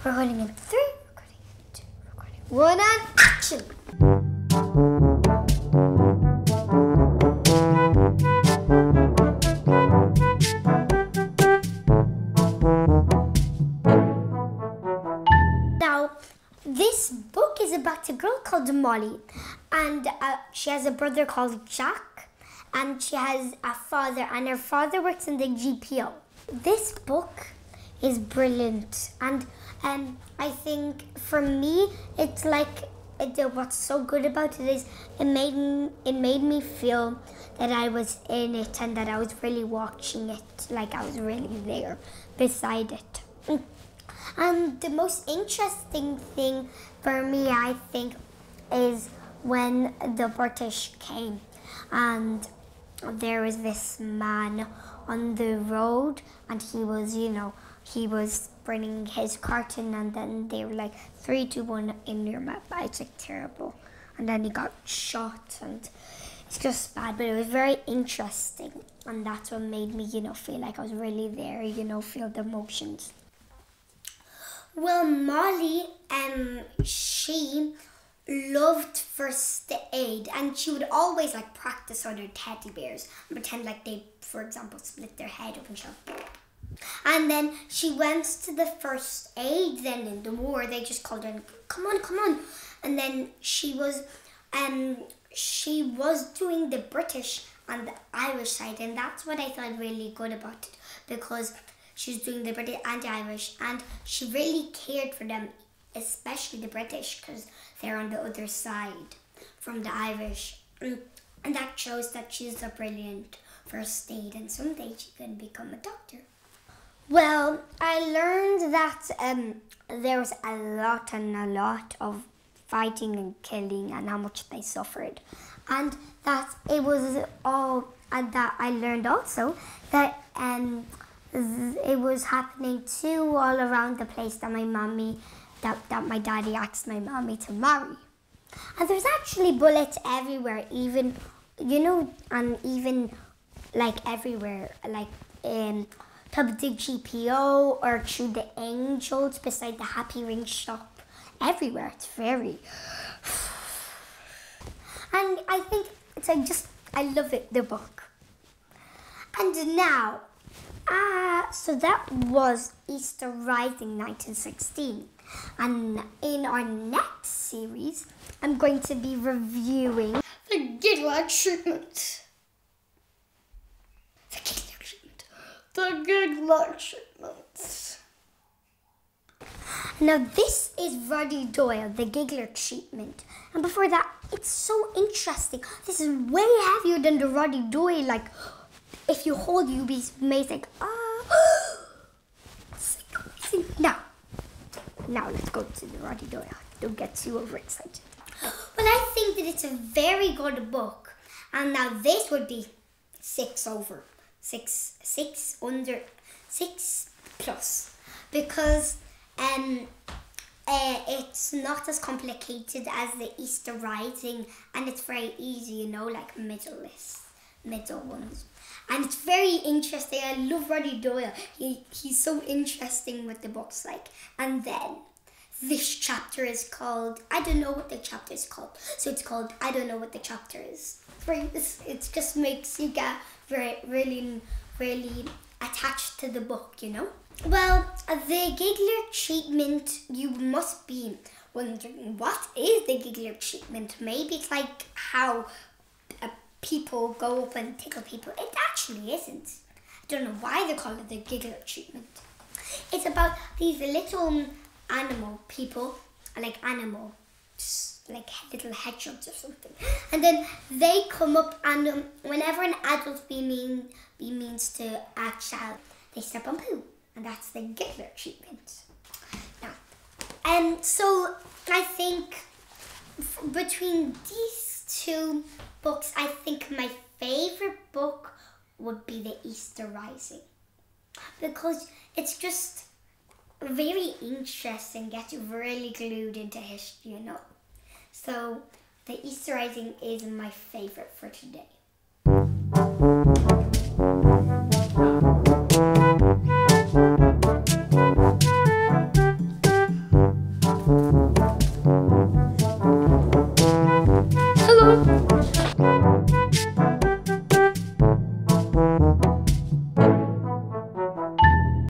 Recording in 3, recording in 2, recording 1, and action! Now, this book is about a girl called Molly, and she has a brother called Jack, and she has a father, and her father works in the GPO. This book is brilliant, and I think for me it's like what's so good about it is it made me feel that I was in it and that I was really watching it, like I was really there beside it. And the most interesting thing for me, I think, is when the British came and there was this man on the road and he was bringing his carton, and then they were like 3, 2, 1 in your mouth. It's like terrible. And then he got shot, and it's just bad, but it was very interesting, and that's what made me, feel like I was really there, feel the emotions. Well, Molly, she loved first aid, and she would always like practice on her teddy bears and pretend like they, for example, split their head up and shot. And then she went to the first aid. Then in the war, they just called her and, come on. And then she was doing the British and the Irish side, and that's what I thought really good about it, because she was doing the British and the Irish, and she really cared for them, especially the British, because they're on the other side from the Irish. And that shows that she's a brilliant first aid, and someday she can become a doctor. Well, I learned that there was a lot of fighting and killing, and how much they suffered, and that it was all, and that I learned also that it was happening too all around the place that my daddy asked my mommy to marry. And there's actually bullets everywhere, even, and even like everywhere, like top of the GPO or through the Angels beside the Happy Ring shop. Everywhere, it's very... And I think it's like I love it, the book. And now, so that was Easter Rising 1916. And in our next series, I'm going to be reviewing the Giggler treatment. The Giggler treatment. Now this is Roddy Doyle, the Giggler treatment. And before that, it's so interesting. This is way heavier than the Roddy Doyle. Like, if you hold, you'll be amazing. Now let's go to the Roddy Doyle. Don't get too overexcited. Well, I think that it's a very good book. And now this would be 6 plus, because it's not as complicated as the Easter Rising, and it's very easy, like middle ones. And it's very interesting. I love Roddy Doyle. He's so interesting with the books, and then this chapter is called, I don't know what the chapter is called. So it's called, I don't know what the chapter is. It just makes you get really attached to the book, Well, the Giggler treatment, you must be wondering, what is the Giggler treatment? Maybe it's like how people go up and tickle people. It actually isn't. I don't know why they call it the Giggler treatment. It's about these little animal people, like little hedgehogs or something. And then they come up, and whenever an adult means to a child, they step on poo. And that's the Giggler treatment. Now, so I think between these two books, I think my favorite book would be The Easter Rising, because it's just very interesting, gets you really glued into history, So The Easter Rising is my favorite for today. Bye.